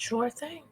Sure thing.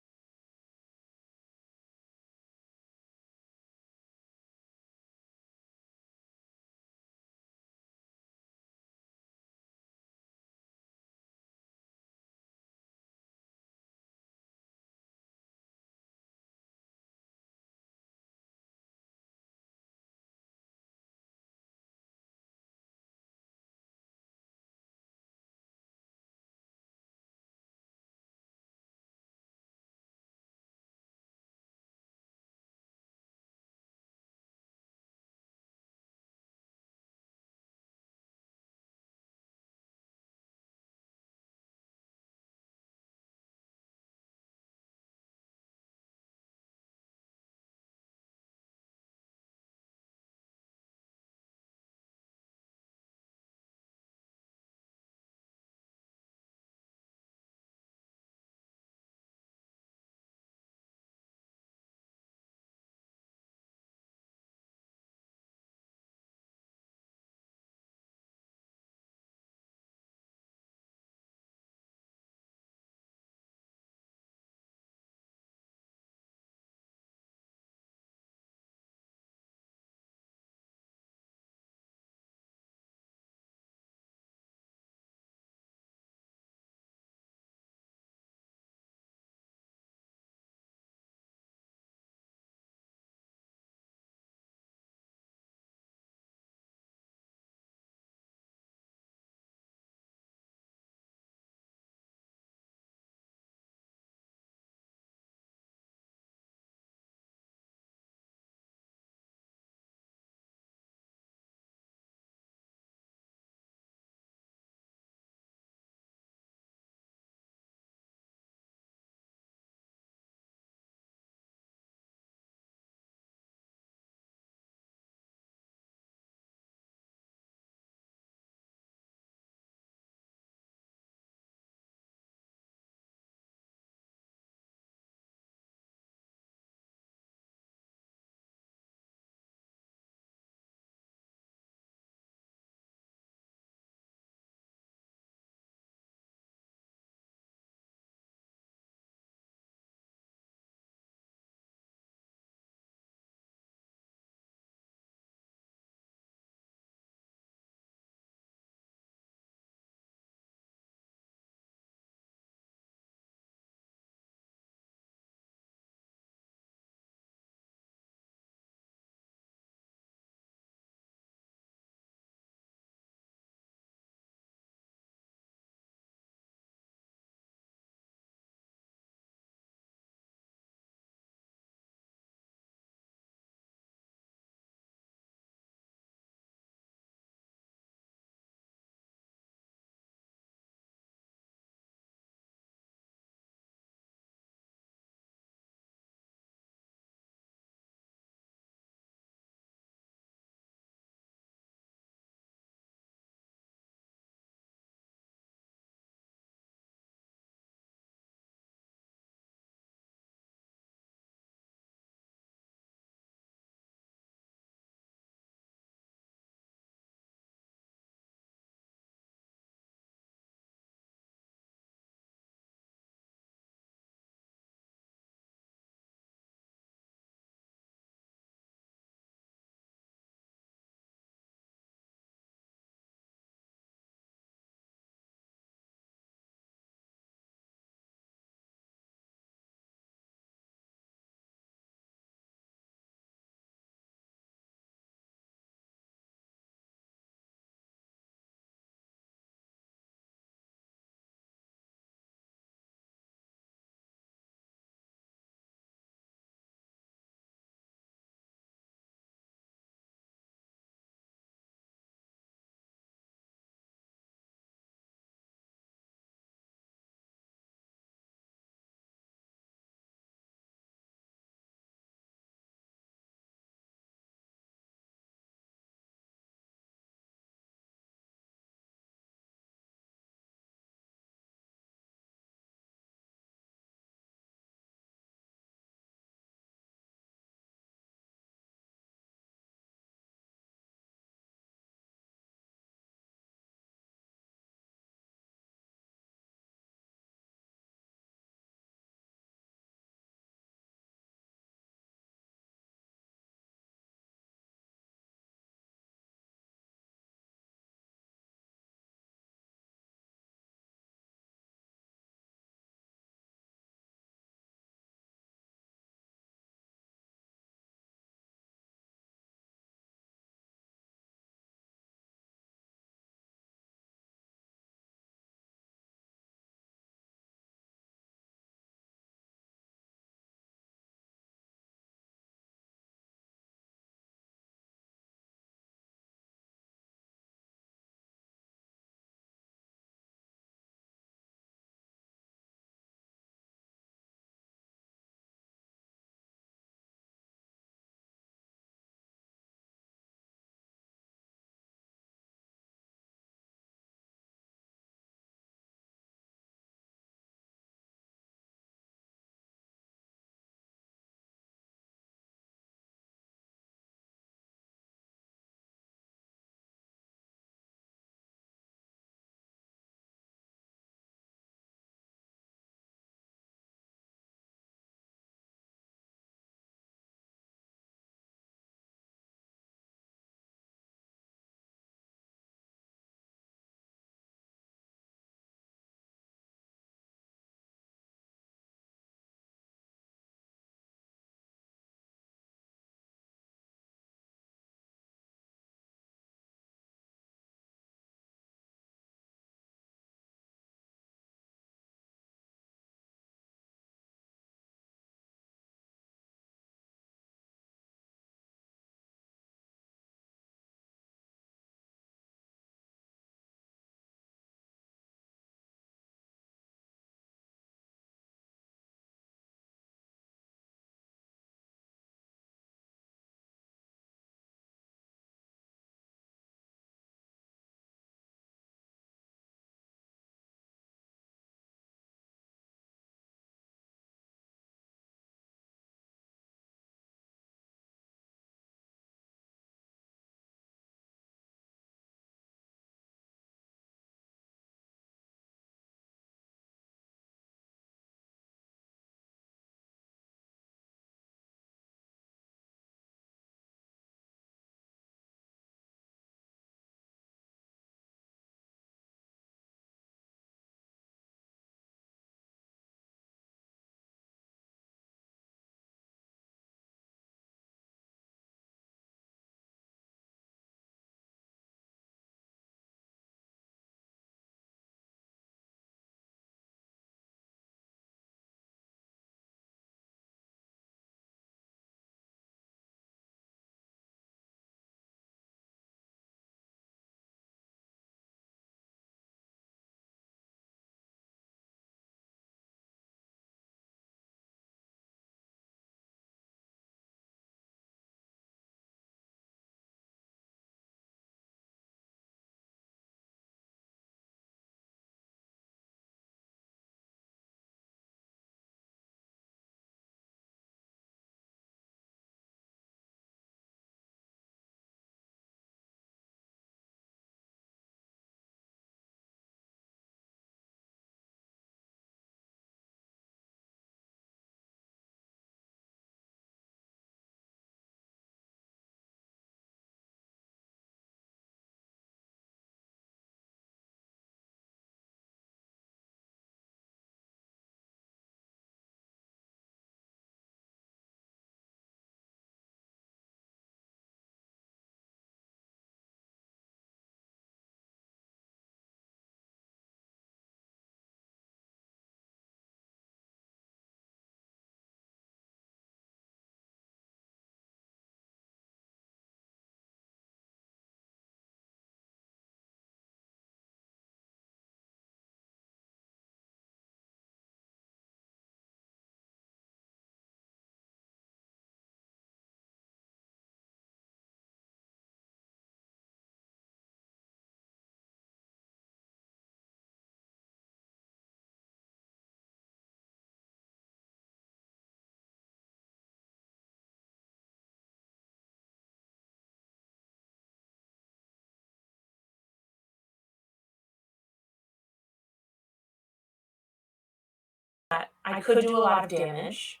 I could do a lot of damage,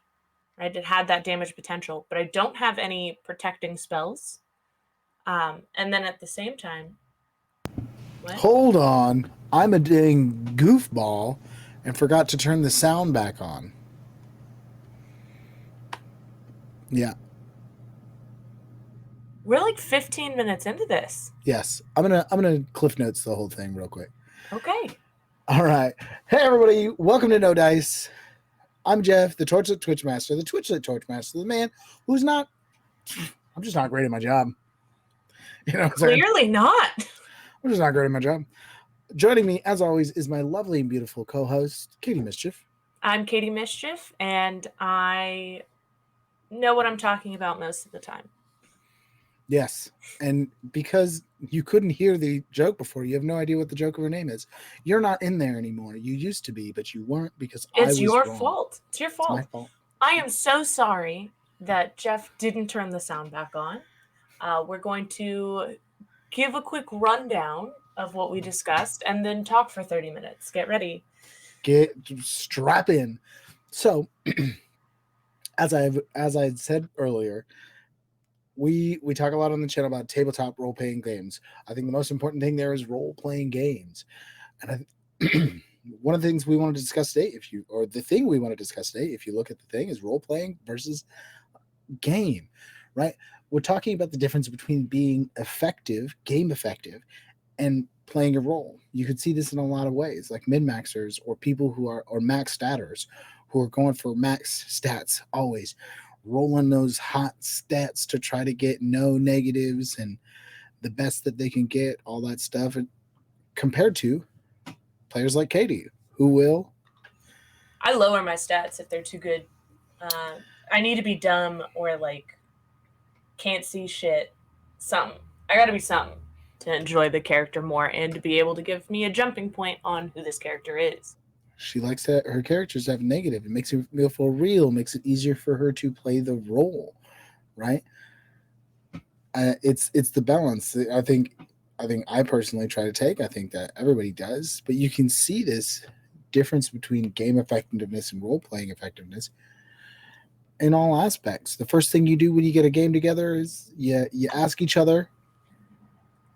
right? It had that damage potential, but I don't have any protecting spells. And then at the same time, what? Hold on. I'm a dang goofball and forgot to turn the sound back on. Yeah. We're like 15 minutes into this. Yes. I'm gonna cliff notes the whole thing real quick. Okay. All right. Hey everybody, welcome to No Dice. I'm Jeff, the Torchlit Twitchmaster, the Twitchlit Torchmaster, the man who's not. I'm just not great at my job. You know what I'm saying? Clearly not. I'm just not great at my job. Joining me, as always, is my lovely and beautiful co-host, Katie Mischief. I'm Katie Mischief, and I know what I'm talking about most of the time. Yes, and because you couldn't hear the joke before, you have no idea what the joke of her name is. You're not in there anymore. You used to be, but you weren't because I was your wrong. fault. It's your fault. It's my fault. I am so sorry that Jeff didn't turn the sound back on. We're going to give a quick rundown of what we discussed and then talk for 30 minutes. Get ready. Strap in. So, as I said earlier, we talk a lot on the channel about tabletop role-playing games. I think the most important thing there is role-playing games. And one of the things we want to discuss today, if you look at the thing, is role-playing versus game, right? We're talking about the difference between being effective, game effective, and playing a role. You could see this in a lot of ways, like min-maxers or people who are, or max staters, who are going for max stats always, rolling those hot stats to try to get no negatives and the best that they can get, all that stuff, and compared to players like Katie, who will... I lower my stats if they're too good. I need to be dumb or like can't see shit. Something. I gotta be something to enjoy the character more and to be able to give me a jumping point on who this character is. She likes her characters to have negative. It makes it feel real, makes it easier for her to play the role, right? It's the balance. I think I personally try to take. I think that everybody does, but you can see this difference between game effectiveness and role-playing effectiveness in all aspects. The first thing you do when you get a game together is you ask each other,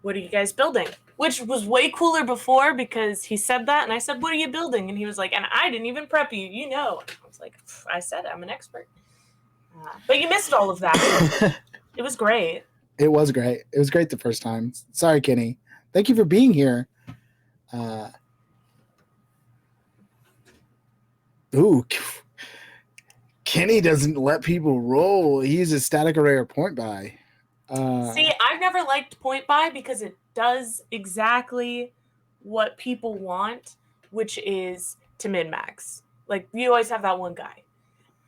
what are you guys building? Which was way cooler before because he said that and I said, what are you building? And he was like, and I didn't even prep you, you know. I was like, I said I'm an expert. But you missed all of that. It was great. It was great. It was great the first time. Sorry, Kenny. Thank you for being here. Kenny doesn't let people roll. He uses static array or point buy. See, I've never liked point buy because it does exactly what people want, which is to min-max. Like, you always have that one guy.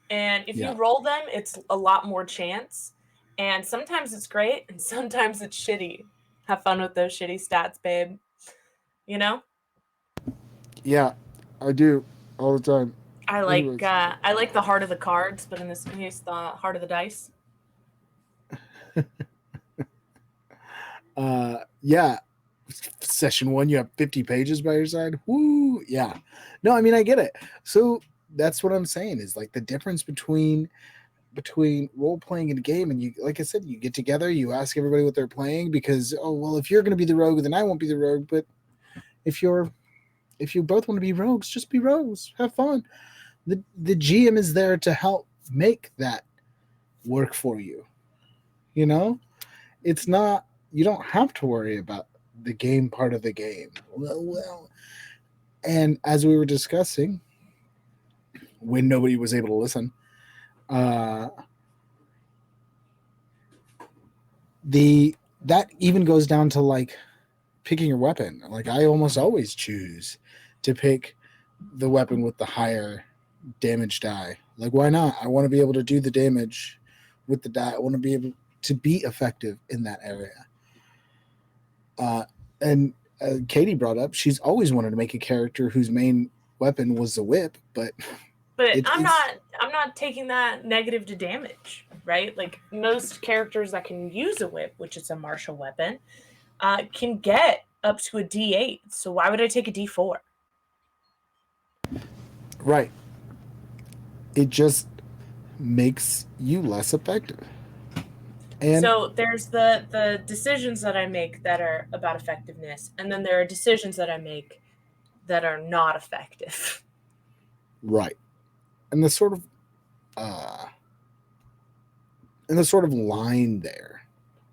And if you roll them, it's a lot more chance. And sometimes it's great, and sometimes it's shitty. Have fun with those shitty stats, babe. You know? Yeah, I do all the time. I like the heart of the cards, but in this case, the heart of the dice. Yeah. Session 1, you have 50 pages by your side. Woo! Yeah. No, I mean, I get it. So that's what I'm saying is like the difference between role playing and a game, and you, like I said, you get together, you ask everybody what they're playing because, oh well, if you're going to be the rogue, then I won't be the rogue. But if you both want to be rogues, just be rogues. Have fun. The GM is there to help make that work for you. You know, it's not. You don't have to worry about the game part of the game. Well, and as we were discussing, when nobody was able to listen, that even goes down to like picking your weapon. Like I almost always choose to pick the weapon with the higher damage die. Like why not? I want to be able to do the damage with the die. I want to be able to be effective in that area. And Katie brought up, she's always wanted to make a character whose main weapon was the whip, but I'm not taking that negative to damage, right? Like most characters that can use a whip, which is a martial weapon, can get up to a D8. So why would I take a D4? Right. it just makes you less effective. And So there's the decisions that I make that are about effectiveness, and then there are decisions that I make that are not effective. right. And the sort of uh and the sort of line there.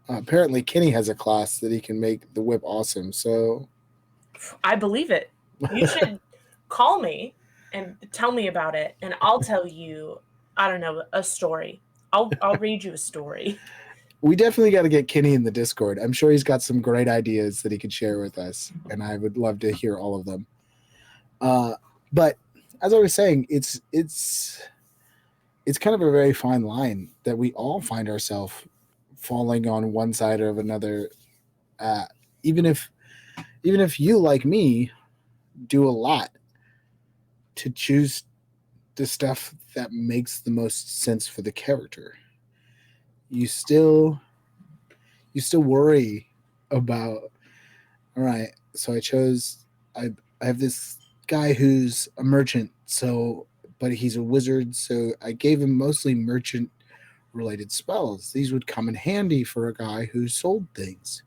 Apparently Kenny has a class that he can make the whip awesome. So I believe it. You should call me and tell me about it, and I'll tell you, I don't know, a story. I'll read you a story. we definitely got to get Kenny in the Discord. I'm sure he's got some great ideas that he could share with us, and I would love to hear all of them. But as I was saying, it's kind of a very fine line that we all find ourselves falling on one side or another. Uh, even if you like me do a lot to choose the stuff that makes the most sense for the character, you still worry about, all right, so I have this guy who's a merchant, so but he's a wizard, so I gave him mostly merchant related spells. These would come in handy for a guy who sold things.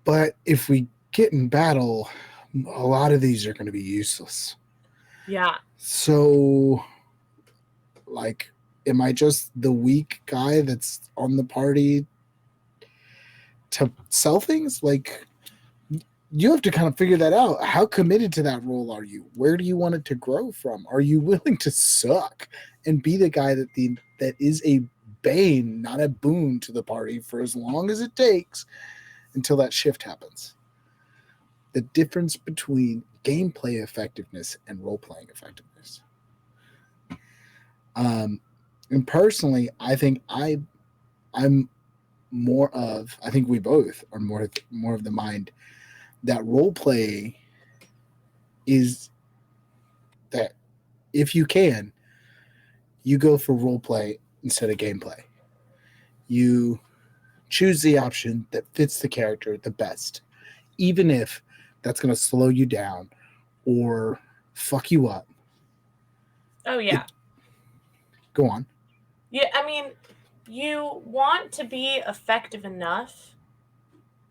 But if we get in battle, a lot of these are going to be useless. Yeah. So, like, am I just the weak guy that's on the party to sell things? Like, you have to kind of figure that out. How committed to that role are you? Where do you want it to grow from? Are you willing to suck and be the guy that is a bane, not a boon to the party for as long as it takes until that shift happens? The difference between gameplay effectiveness and role playing effectiveness. And personally, I think I'm more of. I think we both are more of the mind that role play is that if you can, you go for role play instead of gameplay. You choose the option that fits the character the best, even if that's going to slow you down or fuck you up. Oh yeah. Go on. Yeah, I mean, you want to be effective enough.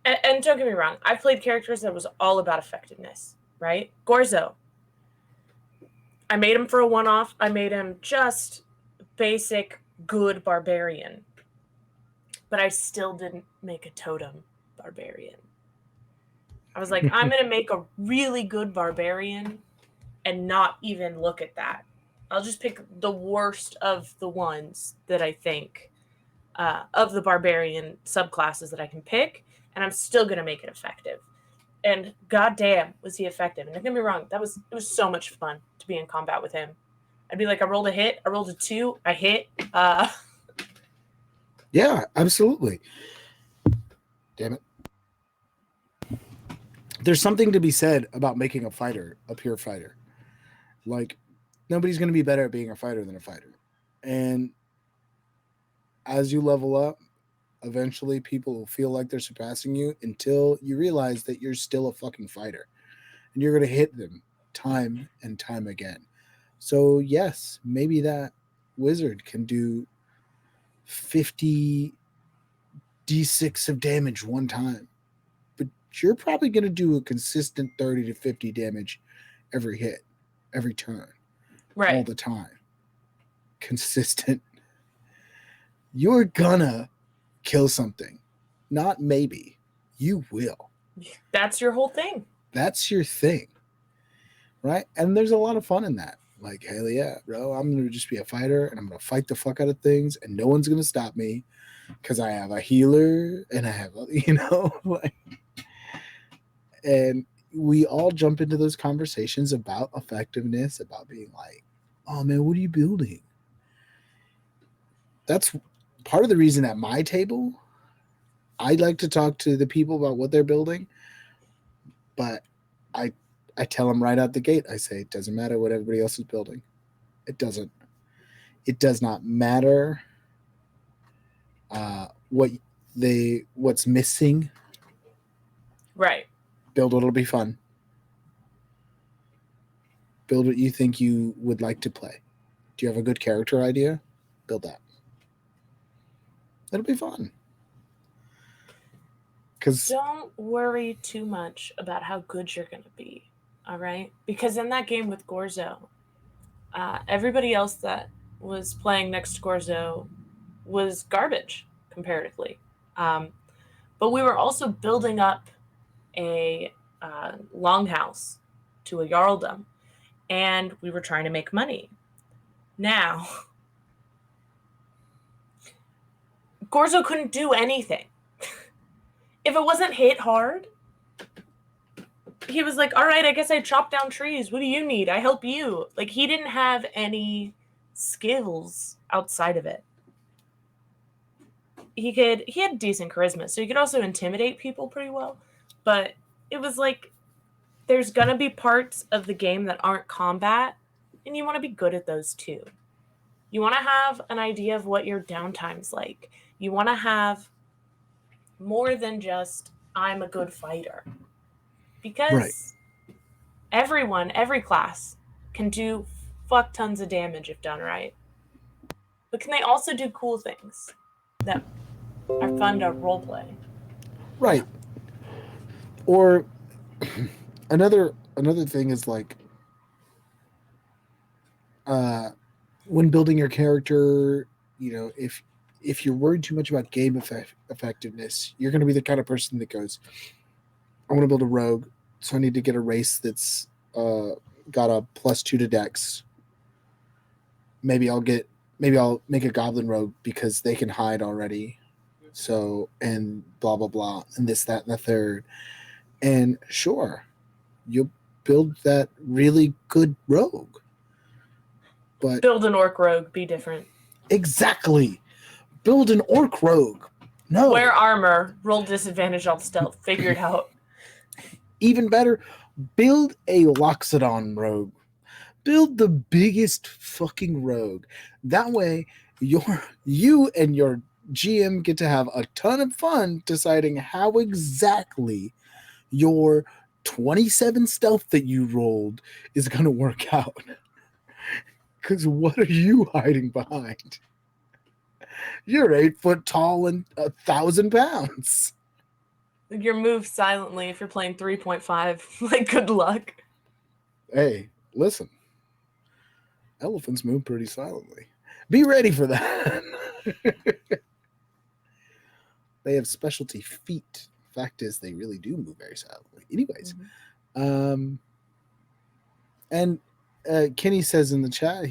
And don't get me wrong, I've played characters that was all about effectiveness, right? Gorzo. I made him for a one off. I made him just basic good barbarian. But I still didn't make a totem barbarian. I was like, I'm going to make a really good barbarian and not even look at that. I'll just pick the worst of the ones that I think of the barbarian subclasses that I can pick, and I'm still going to make it effective. And goddamn, was he effective. And don't get me wrong, it was so much fun to be in combat with him. I'd be like, I rolled a hit, I rolled a 2, I hit. Yeah, absolutely. Damn it. There's something to be said about making a fighter a pure fighter. Like, nobody's going to be better at being a fighter than a fighter. And as you level up, eventually people will feel like they're surpassing you until you realize that you're still a fucking fighter. And you're going to hit them time and time again. So, yes, maybe that wizard can do 50 d6 of damage one time. But you're probably going to do a consistent 30 to 50 damage every hit, every turn, right. all the time. Consistent. You're gonna kill something. Not maybe. You will. That's your whole thing. That's your thing. Right? And there's a lot of fun in that. Like, hell yeah, bro. I'm gonna just be a fighter and I'm gonna fight the fuck out of things and no one's gonna stop me because I have a healer and I have like, and we all jump into those conversations about effectiveness, about being like, oh man, what are you building? That's part of the reason at my table I like to talk to the people about what they're building, but I I tell them right out the gate. I say it doesn't matter what everybody else is building. It doesn't. It does not matter what's missing. Right. Build what'll be fun. Build what you think you would like to play. Do you have a good character idea? Build that. It'll be fun. Because Don't worry too much about how good you're going to be, all right? Because in that game with Gorzo, everybody else that was playing next to Gorzo was garbage comparatively. Um, but we were also building up a longhouse to a jarldom, and we were trying to make money. Now, Gorzo couldn't do anything. If it wasn't hit hard, he was like, all right, I guess I chop down trees. What do you need? I help you. Like, he didn't have any skills outside of it. He had decent charisma, so he could also intimidate people pretty well. But it was like, there's gonna be parts of the game that aren't combat, and you want to be good at those too. You want to have an idea of what your downtime's like. You want to have more than just, I'm a good fighter. Because every class can do fuck tons of damage if done right. But can they also do cool things that are fun to roleplay? Right. Or another thing is like when building your character, if you're worried too much about game effectiveness, you're going to be the kind of person that goes, I want to build a rogue, so I need to get a race that's got a +2 to dex. Maybe I'll make a goblin rogue because they can hide already. So, and blah blah blah, and this, that, and the third. And sure, you'll build that really good rogue. But build an orc rogue, be different. Exactly. Build an orc rogue. No. Wear armor, roll disadvantage on stealth. Figure it out. Even better, build a Loxodon rogue. Build the biggest fucking rogue. That way, you and your GM get to have a ton of fun deciding how exactly your 27 stealth that you rolled is going to work out. Because what are you hiding behind? You're 8 foot tall and 1,000 pounds. Your move silently if you're playing 3.5. Like, good luck. Hey, listen. Elephants move pretty silently. Be ready for that. They have specialty feet. Fact is, they really do move very silently. Anyways, and Kenny says in the chat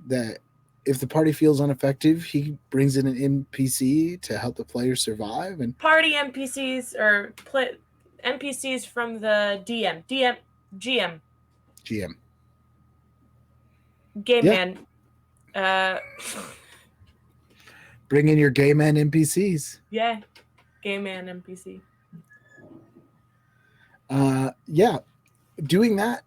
that if the party feels ineffective, he brings in an NPC to help the player survive. And party NPCs or NPCs from the GM. Game man. Bring in your game man NPCs. Yeah, game man NPC. Yeah, doing that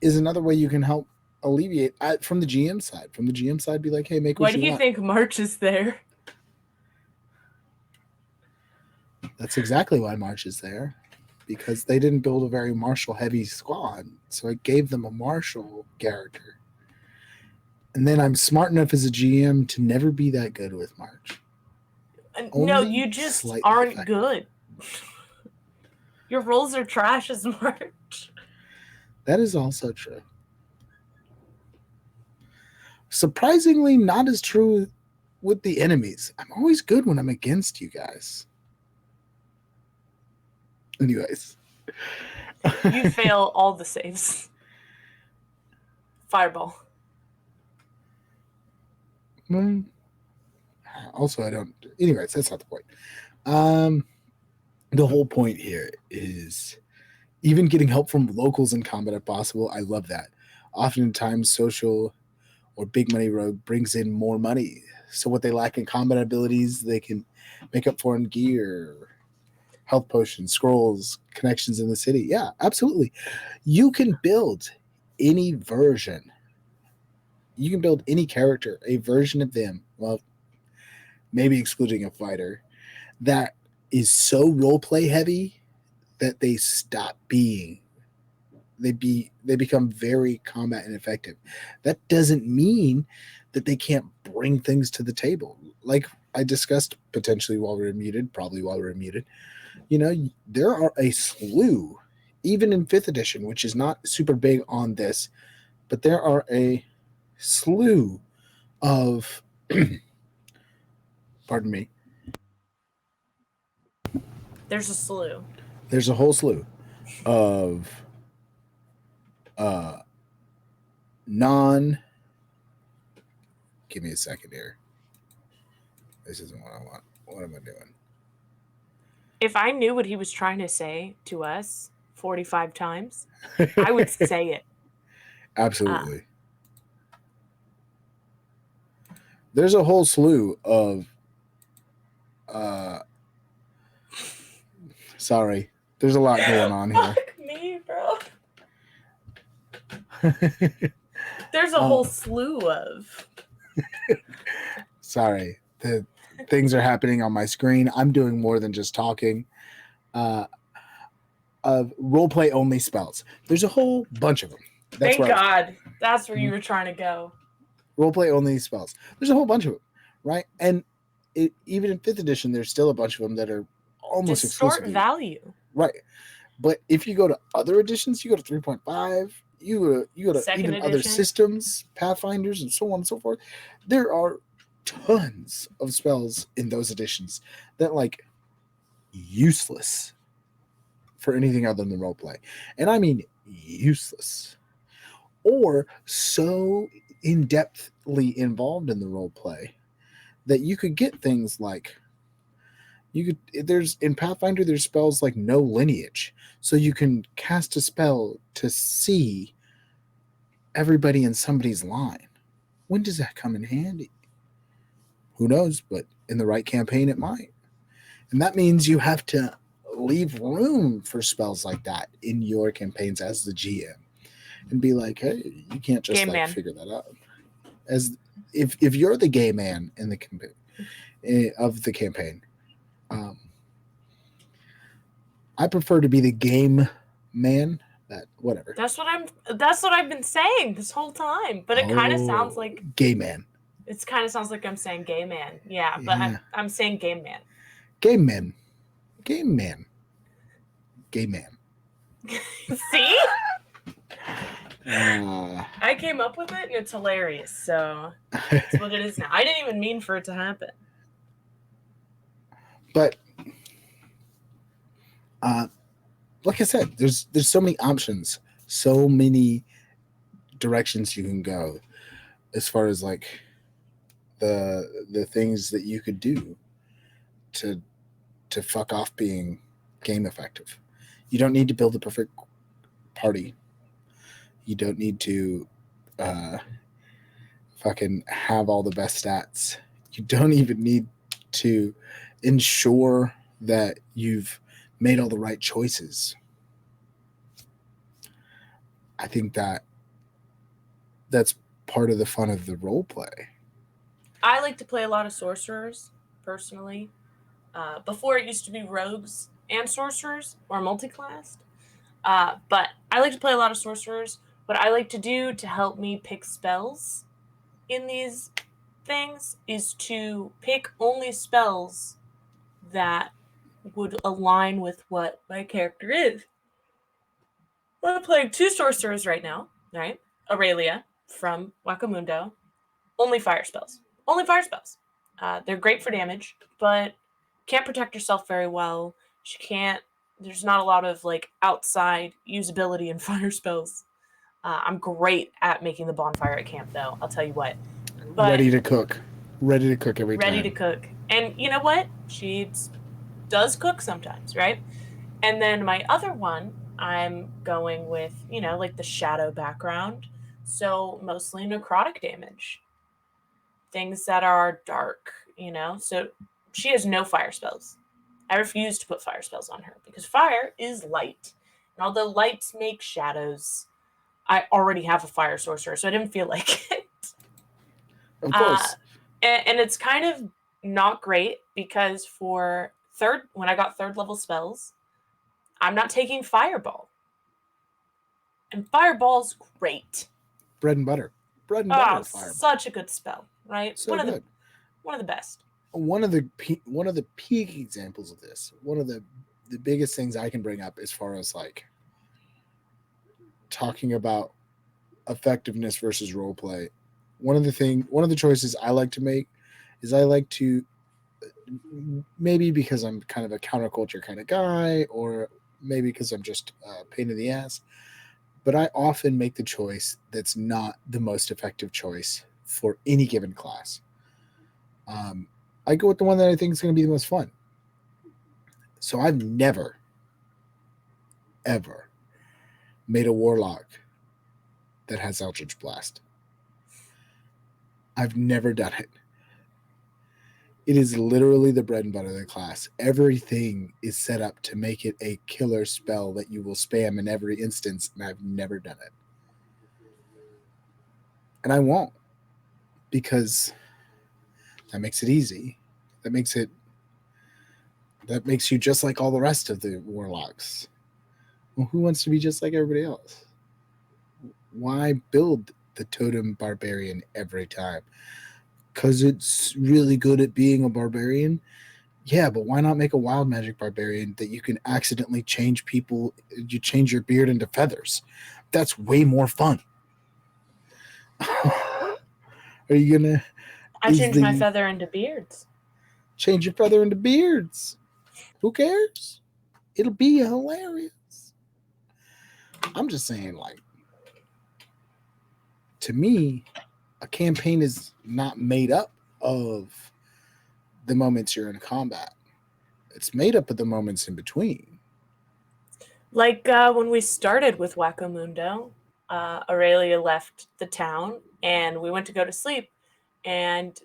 is another way you can help alleviate from the GM side. From the GM side, be like, hey, make what you want. Why do you think March is there? That's exactly why March is there. Because they didn't build a very martial-heavy squad, so it gave them a martial character. And then I'm smart enough as a GM to never be that good with March. No, you just aren't good. Your rolls are trash as March. That is also true. Surprisingly, not as true with the enemies. I'm always good when I'm against you guys. Anyways. You fail all the saves. Fireball. Also, I don't... Anyways, that's not the point. The whole point here is even getting help from locals in combat if possible. I love that. Oftentimes, social or big money rogue brings in more money. So what they lack in combat abilities, they can make up for in gear, health potions, scrolls, connections in the city. Yeah, absolutely. You can build any version. You can build any character, a version of them, well, maybe excluding a fighter, that is so roleplay heavy that they stop being. They become very combat ineffective. That doesn't mean that they can't bring things to the table. Like I discussed potentially while we were muted, probably while we were muted. There are a slew, even in 5th edition, which is not super big on this, but there are a slew of pardon me. There's a slew. There's a whole slew of non. Give me a second here. This isn't what I want. What am I doing? If I knew what he was trying to say to us 45 times, I would say it. Absolutely. There's a whole slew of sorry. There's a lot going on here. Fuck me, bro. There's a whole slew of. Sorry. The things are happening on my screen. I'm doing more than just talking. Of roleplay only spells. There's a whole bunch of them. Thank God. That's where you were trying to go. Roleplay only spells. There's a whole bunch of them, right? And even in 5th edition, there's still a bunch of them that are almost distort value. Right. But if you go to other editions, you go to 3.5, you go to Second even edition. other systems, Pathfinders, and so on and so forth. There are tons of spells in those editions that like useless for anything other than roleplay. And I mean useless. Or so in-depthly involved in the roleplay that you could get things like there's in Pathfinder there's spells like no lineage. So you can cast a spell to see everybody in somebody's line. When does that come in handy? Who knows, but in the right campaign it might. And that means you have to leave room for spells like that in your campaigns as the GM. And be like, hey, you can't just figure that out. As if you're the gay man in the campaign of the campaign, I prefer to be the game man. That whatever. That's what I've been saying this whole time. But it kind of sounds like gay man. It kind of sounds like I'm saying gay man. Yeah, but yeah. I'm saying game man. Game man. Game man. Gay man. See? I came up with it and it's hilarious, so that's what it is now. I didn't even mean for it to happen. But like I said, there's so many options, so many directions you can go as far as like the things that you could do to fuck off being game effective. You don't need to build a perfect party. You don't need to fucking have all the best stats. You don't even need to ensure that you've made all the right choices. I think that's part of the fun of the role play. I like to play a lot of sorcerers, personally. Before it used to be rogues and sorcerers, or multi-classed. But I like to play a lot of sorcerers. What I like to do to help me pick spells in these things is to pick only spells that would align with what my character is. I'm playing 2 sorcerers right now, right? Aurelia from Wakamundo. Only fire spells. They're great for damage, but can't protect herself very well. She can't. There's not a lot of like outside usability in fire spells. I'm great at making the bonfire at camp, though. I'll tell you what. But ready to cook every time. Ready to cook. And you know what? She does cook sometimes, right? And then my other one, I'm going with, like the shadow background. So mostly necrotic damage. Things that are dark, So she has no fire spells. I refuse to put fire spells on her because fire is light. And although lights make shadows, I already have a fire sorcerer, so I didn't feel like it. Of course. And it's kind of not great because when I got 3rd level spells, I'm not taking Fireball. And Fireball's great. Bread and butter. Bread and Oh, butter fireball. such a good spell, right? So good. One of the best. One of the peak examples of this, one of the biggest things I can bring up as far as like talking about effectiveness versus role play. One of the choices I like to make is I like to, maybe because I'm kind of a counterculture kind of guy, or maybe because I'm just a pain in the ass, but I often make the choice that's not the most effective choice for any given class. I go with the one that I think is going to be the most fun. So I've never, ever made a warlock that has Eldritch Blast. I've never done it. It is literally the bread and butter of the class. Everything is set up to make it a killer spell that you will spam in every instance, and I've never done it. And I won't, because that makes it easy. That makes you just like all the rest of the warlocks. Well, who wants to be just like everybody else? Why build the totem barbarian every time? Because it's really good at being a barbarian? Yeah, but why not make a wild magic barbarian that you can accidentally change people? You change your beard into feathers. That's way more fun. Are you going to... I change my feather into beards. Change your feather into beards. Who cares? It'll be hilarious. I'm just saying, like, to me, a campaign is not made up of the moments you're in combat. It's made up of the moments in between. Like when we started with Wackamundo, Aurelia left the town and we went to go to sleep. And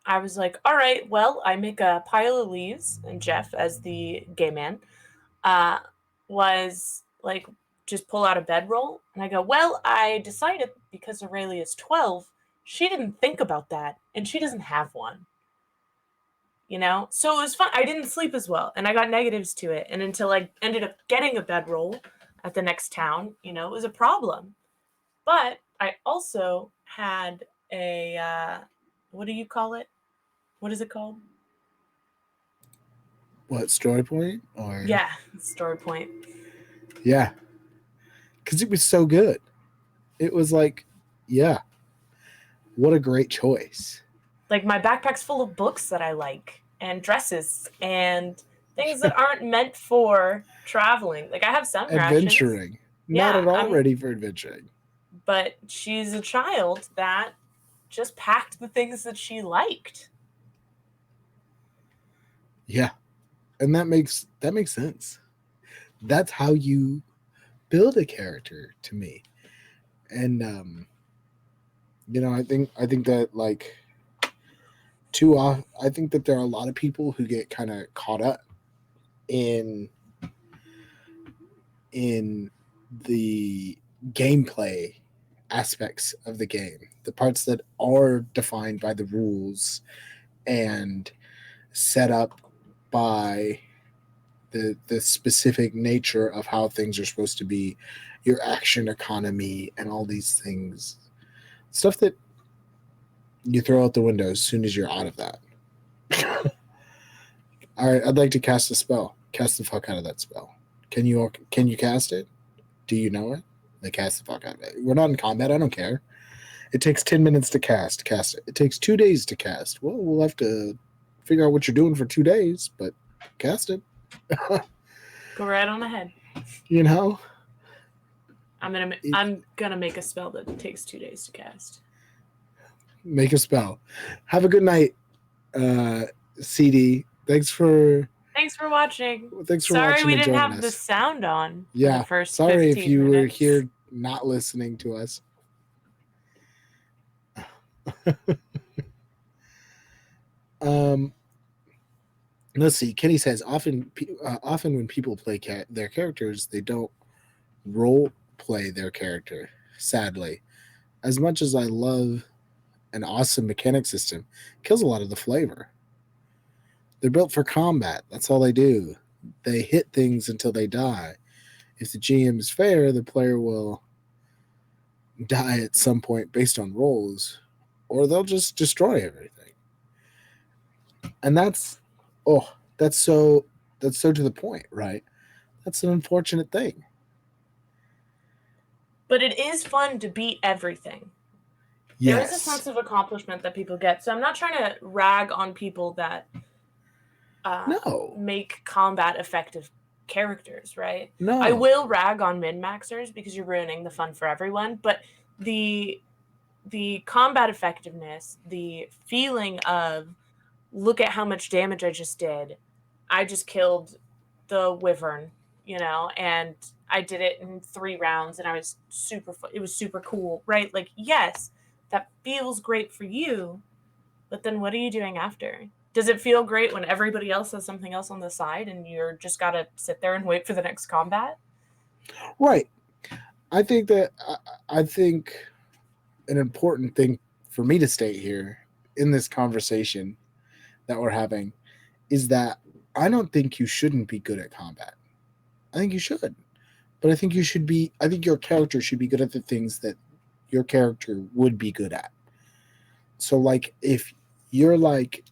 I was like, all right, well, I make a pile of leaves. And Jeff, as the gay man, was like, just pull out a bedroll. And I go, well, I decided because Aurelia's 12, she didn't think about that. And she doesn't have one. You know? So it was fun. I didn't sleep as well. And I got negatives to it. And until I ended up getting a bedroll at the next town, you know, it was a problem. But I also had a, what do you call it? What is it called? What, story point? Or yeah, story point. Yeah. Because it was so good. It was like, yeah, what a great choice. Like my backpack's full of books that I like and dresses and things that aren't meant for traveling. Like I have some adventuring. Rations. Not at all ready for adventuring. But she's a child that just packed the things that she liked. Yeah. And that makes sense. That's how you build a character to me. And you know, I think that like I think that there are a lot of people who get kind of caught up in the gameplay aspects of the game, the parts that are defined by the rules and set up by the specific nature of how things are supposed to be, your action economy and all these things, stuff that you throw out the window as soon as you're out of that. All right, I'd like to cast a spell. Cast the fuck out of that spell. Can you cast it? Do you know it? Then cast the fuck out of it. We're not in combat. I don't care. It takes 10 minutes to cast. Cast it. It takes 2 days to cast. Well, we'll have to figure out what you're doing for 2 days, but cast it. Go right on ahead. You know? I'm gonna make a spell that takes 2 days to cast. Make a spell. Have a good night, CD. Thanks for watching. Thanks for sorry watching. We didn't have the sound on. Yeah. For the first sorry if you minutes. were here not listening to us. Let's see. Kenny says often when people play their characters, they don't role play their character. Sadly, as much as I love an awesome mechanic system, it kills a lot of the flavor. They're built for combat. That's all they do. they hit things until they die. If the GM is fair, the player will die at some point based on rolls, or they'll just destroy everything. And that's so to the point, right? That's an unfortunate thing. But it is fun to beat everything. Yes. There is a sense of accomplishment that people get. So I'm not trying to rag on people that make combat effective characters, right? No. I will rag on min-maxers because you're ruining the fun for everyone, but the combat effectiveness, the feeling of, look at how much damage I just did. I just killed the wyvern, and I did it in 3 rounds, and it was super cool, right? Like, yes, that feels great for you, but then what are you doing after? Does it feel great when everybody else has something else on the side and you're just got to sit there and wait for the next combat? Right. I think an important thing for me to state here in this conversation that we're having is that I don't think you shouldn't be good at combat. I think you should. But I think your character should be good at the things that your character would be good at. So, like, if you're like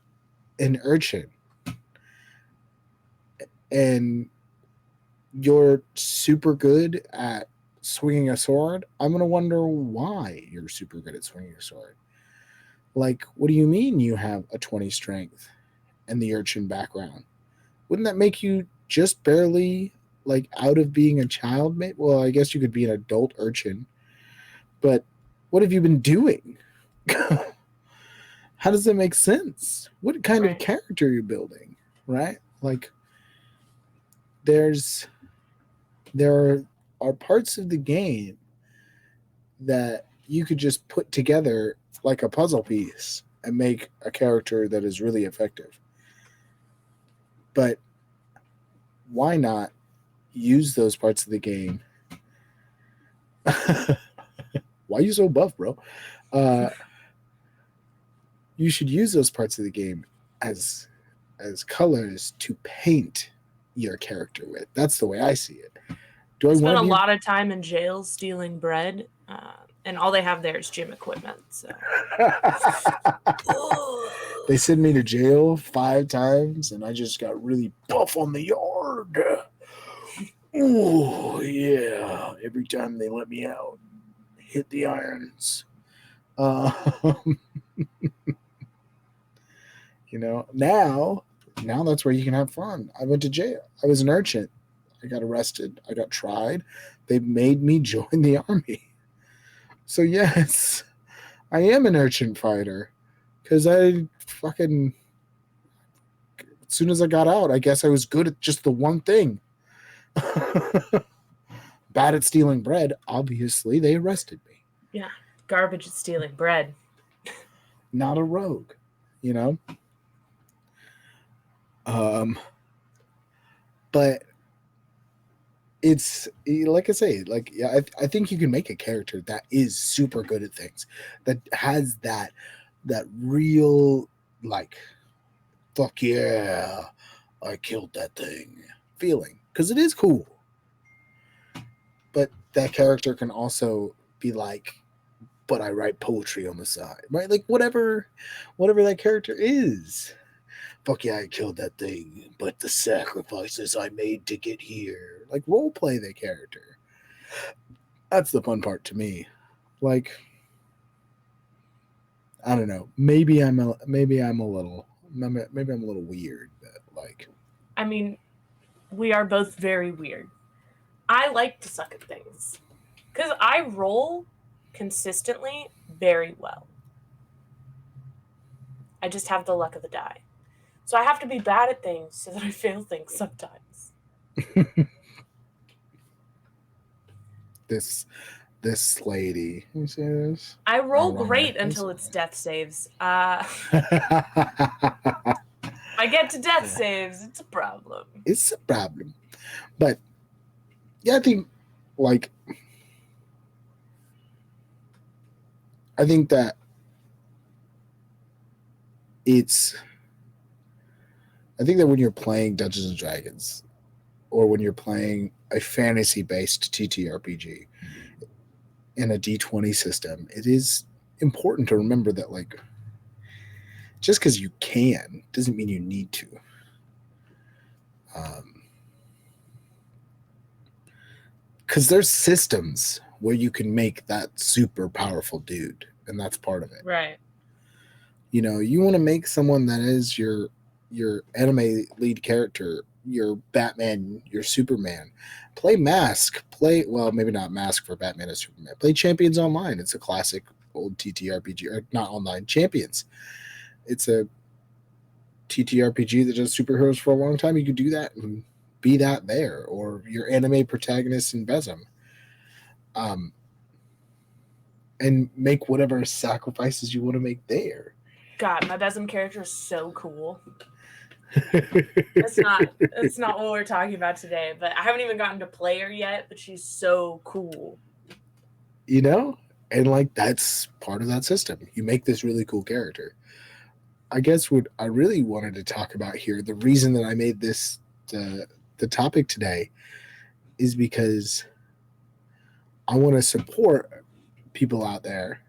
an urchin and you're super good at swinging a sword, I'm going to wonder why you're super good at swinging a sword. Like, what do you mean you have a 20 strength and the urchin background? Wouldn't that make you just barely, like, out of being a child? Well, I guess you could be an adult urchin, but what have you been doing? How does that make sense? What kind of character are you building, right? Like, there are parts of the game that you could just put together like a puzzle piece and make a character that is really effective. But why not use those parts of the game? Why are you so buff, bro? You should use those parts of the game as colors to paint your character with. That's the way I see it. Do I spent a lot of time in jail stealing bread, and all they have there is gym equipment. So they sent me to jail 5 times, and I just got really buff on the yard. Oh yeah! Every time they let me out, hit the irons. Now that's where you can have fun. I went to jail. I was an urchin. I got arrested. I got tried. They made me join the army. So yes, I am an urchin fighter because I fucking, as soon as I got out, I guess I was good at just the one thing. Bad at stealing bread. Obviously, they arrested me. Yeah, garbage at stealing bread. Not a rogue, But it's like I say, like, yeah, I think you can make a character that is super good at things, that has that real, like, fuck yeah, I killed that thing feeling, because it is cool. But that character can also be like, but I write poetry on the side, right? Like, whatever that character is. Fuck yeah, I killed that thing, but the sacrifices I made to get here. Like, role play the character. That's the fun part to me. Like, I don't know. Maybe I'm a little weird, but like, I mean, we are both very weird. I like to suck at things because I roll consistently very well. I just have the luck of the die. So I have to be bad at things so that I fail things sometimes. This lady. You see this? I roll great until it's death saves. I get to death saves. It's a problem. It's a problem. But yeah, I think that I think that when you're playing Dungeons and Dragons, or when you're playing a fantasy-based TTRPG in a D20 system, it is important to remember that, like, just because you can doesn't mean you need to. Because there's systems where you can make that super powerful dude, and that's part of it. Right. You know, you want to make someone that is your anime lead character, your Batman, your Superman. Play Mask. Play, well, maybe not Mask for Batman and Superman. Play Champions Online. It's a classic old TTRPG, or not online, Champions. It's a TTRPG that does superheroes for a long time. You could do that and be that there, or your anime protagonist in Besem. And make whatever sacrifices you want to make there. God, my Besem character is so cool. That's not what we're talking about today, but I haven't even gotten to play her yet, but she's so cool. You know? And like that's part of that system. You make this really cool character. I guess what I really wanted to talk about here, the reason that I made this the topic today is because I want to support people out there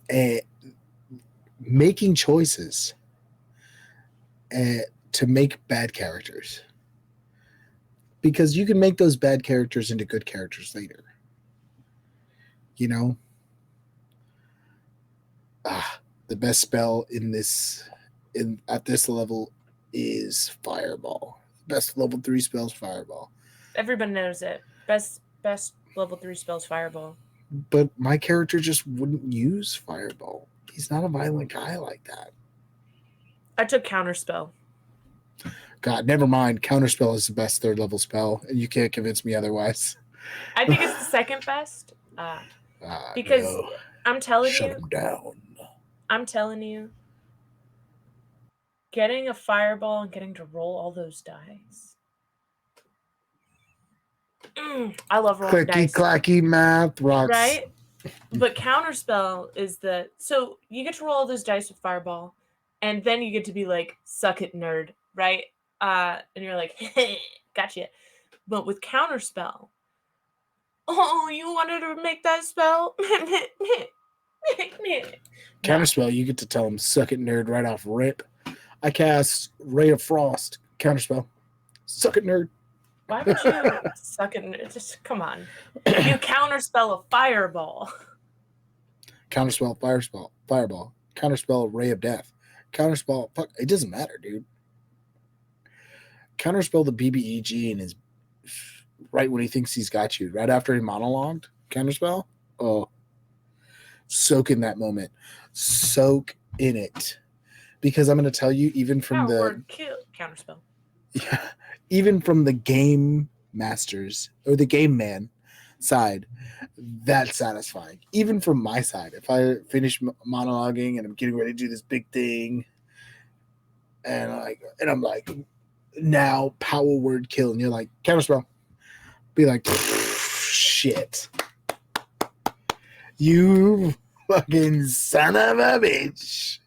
and making choices to make bad characters, because you can make those bad characters into good characters later. You know, the best spell at this level is Fireball. Best level 3 spells Fireball. Everybody knows it. Best level 3 spells Fireball. But my character just wouldn't use Fireball. He's not a violent guy like that. I took Counterspell. God, never mind. Counterspell is the best 3rd level spell, and you can't convince me otherwise. I think it's the second best. Because no. I'm telling Shut you. him down. I'm telling you. Getting a Fireball and getting to roll all those dice. I love rolling dice. Clicky clacky math rocks. Right? But Counterspell is so you get to roll all those dice with Fireball, and then you get to be like, suck it, nerd, right? And you're like, hey, gotcha. But with Counterspell, oh, you wanted to make that spell? Counterspell, you get to tell him, suck it, nerd, right off rip. I cast Ray of Frost. Counterspell. Suck it, nerd. Why would you suck it? Just come on. You Counterspell a Fireball. Counterspell Fireball. Counterspell Ray of Death. Counterspell, fuck, it doesn't matter, dude. Counterspell the BBEG and his right when he thinks he's got you. Right after he monologued, Counterspell. Oh, soak in that moment. Soak in it. Because I'm going to tell you, even from Counterspell. Yeah, even from the game masters or the game man side, that's satisfying. Even from my side, if I finish monologuing and I'm getting ready to do this big thing, and I'm like, now power word kill, and you're like, Counterspell, be like, shit, you fucking son of a bitch.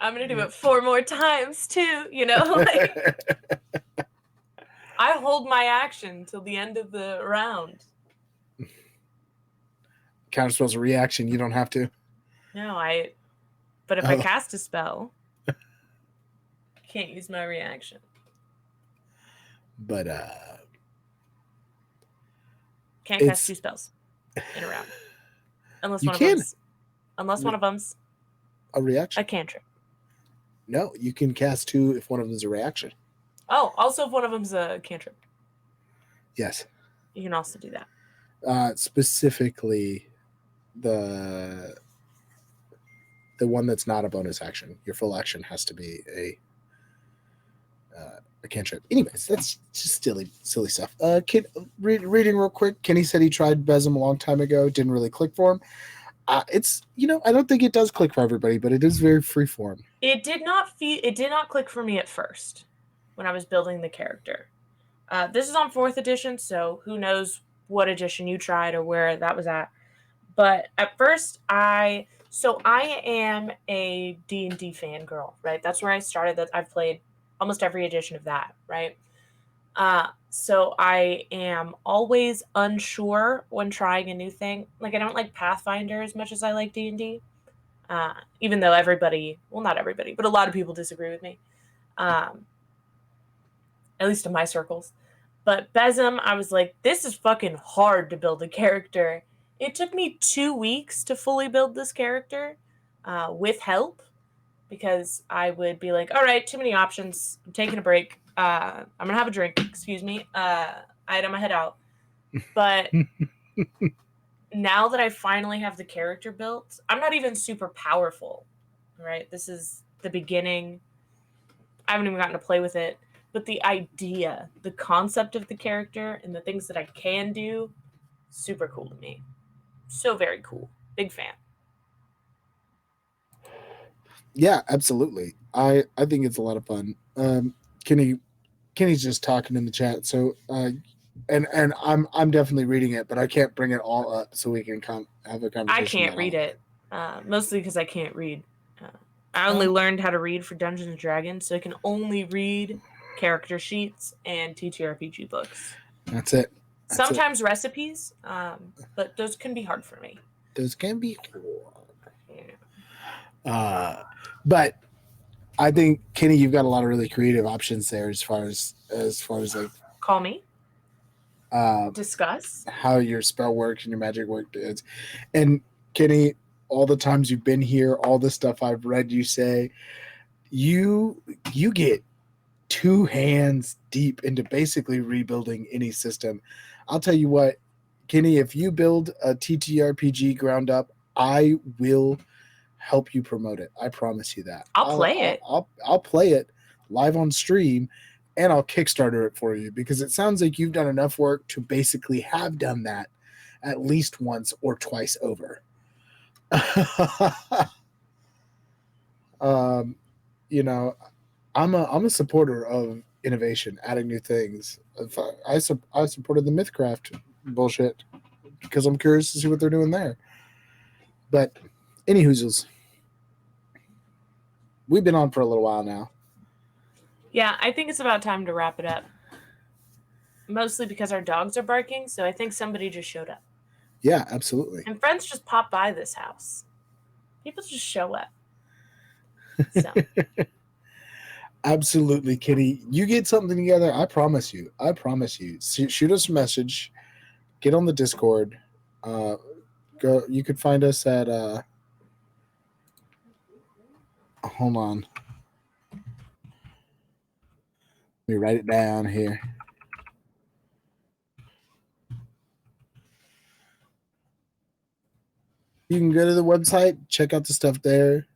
I'm gonna do it 4 more times too, you know. Like, I hold my action till the end of the round. Counterspell's a reaction. You don't have to. No, but if I cast a spell, I can't use my reaction. But can't cast 2 spells in a round. Unless one of them's a reaction. A cantrip. No, you can cast 2 if one of them is a reaction. Oh, also if one of them's a cantrip. Yes. You can also do that. Specifically, the one that's not a bonus action. Your full action has to be a cantrip. Anyways, that's just silly stuff. Reading real quick. Kenny said he tried Besem a long time ago. Didn't really click for him. It's, I don't think it does click for everybody, but it is very freeform. It did not click for me at first when I was building the character. This is on 4th edition, so who knows what edition you tried or where that was at. But at first, I am a D&D fangirl, right? That's where I started. That I've played almost every edition of that, right? So I am always unsure when trying a new thing. Like I don't like Pathfinder as much as I like D&D. Even though everybody, well, not everybody, but a lot of people disagree with me. At least in my circles. But Besem, I was like, this is fucking hard to build a character. It took me 2 weeks to fully build this character with help because I would be like, all right, too many options. I'm taking a break. I'm going to have a drink. Excuse me. I had my head out. But now that I finally have the character built, I'm not even super powerful. Right? This is the beginning. I haven't even gotten to play with it. But the idea, the concept of the character, and the things that I can do, super cool to me. So very cool. Big fan. Yeah, absolutely. I think it's a lot of fun. Kenny's just talking in the chat, so and I'm definitely reading it, but I can't bring it all up so we can have a conversation. I can't read it, mostly because I can't read. I only learned how to read for Dungeons and Dragons, so I can only read character sheets and TTRPG books. That's it. Sometimes recipes, but those can be hard for me. Those can be hard. Yeah. But I think Kenny, you've got a lot of really creative options there as far as like call me. Discuss how your spell works and your magic works. And Kenny, all the times you've been here, all the stuff I've read you say, you get 2 hands deep into basically rebuilding any system. I'll tell you what, Kenny, if you build a TTRPG ground up, I will help you promote it. I promise you that. I'll play it. I'll play it live on stream, and I'll Kickstarter it for you because it sounds like you've done enough work to basically have done that at least once or twice over. You know, I'm a supporter of innovation, adding new things. I supported the Mythcraft bullshit because I'm curious to see what they're doing there. But any hoozles, we've been on for a little while now. Yeah, I think it's about time to wrap it up. Mostly because our dogs are barking, so I think somebody just showed up. Yeah, absolutely. And friends just pop by this house. People just show up. So. Absolutely, Kitty. You get something together. I promise you. Shoot us a message. Get on the Discord. Go. You could find us at. Hold on. Let me write it down here. You can go to the website, check out the stuff there,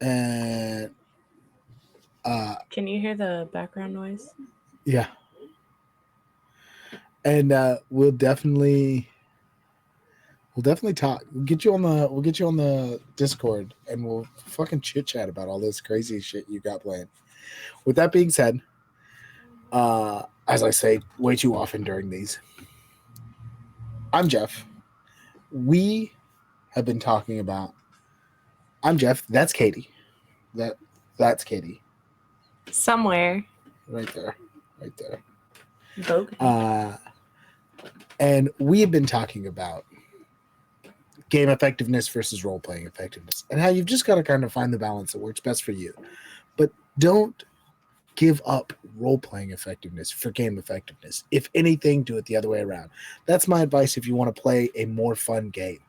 and can you hear the background noise? Yeah. And we'll definitely talk. We'll get you on the Discord, and we'll fucking chit chat about all this crazy shit you got planned. With that being said, as I say way too often during these, I'm Jeff. We have been talking about. I'm Jeff. That's Katie. That's Katie. Somewhere. Right there. Okay. And we have been talking about game effectiveness versus role-playing effectiveness and how you've just got to kind of find the balance that works best for you. But don't give up role-playing effectiveness for game effectiveness. If anything, do it the other way around. That's my advice if you want to play a more fun game.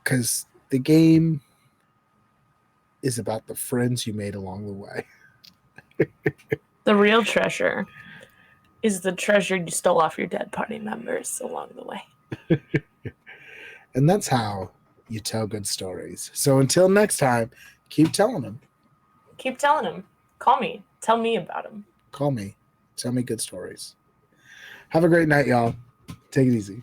Because the game is about the friends you made along the way. The real treasure is the treasure you stole off your dead party members along the way. And that's how you tell good stories. So until next time, keep telling them. Keep telling them. Call me. Tell me about them. Call me. Tell me good stories. Have a great night, y'all. Take it easy.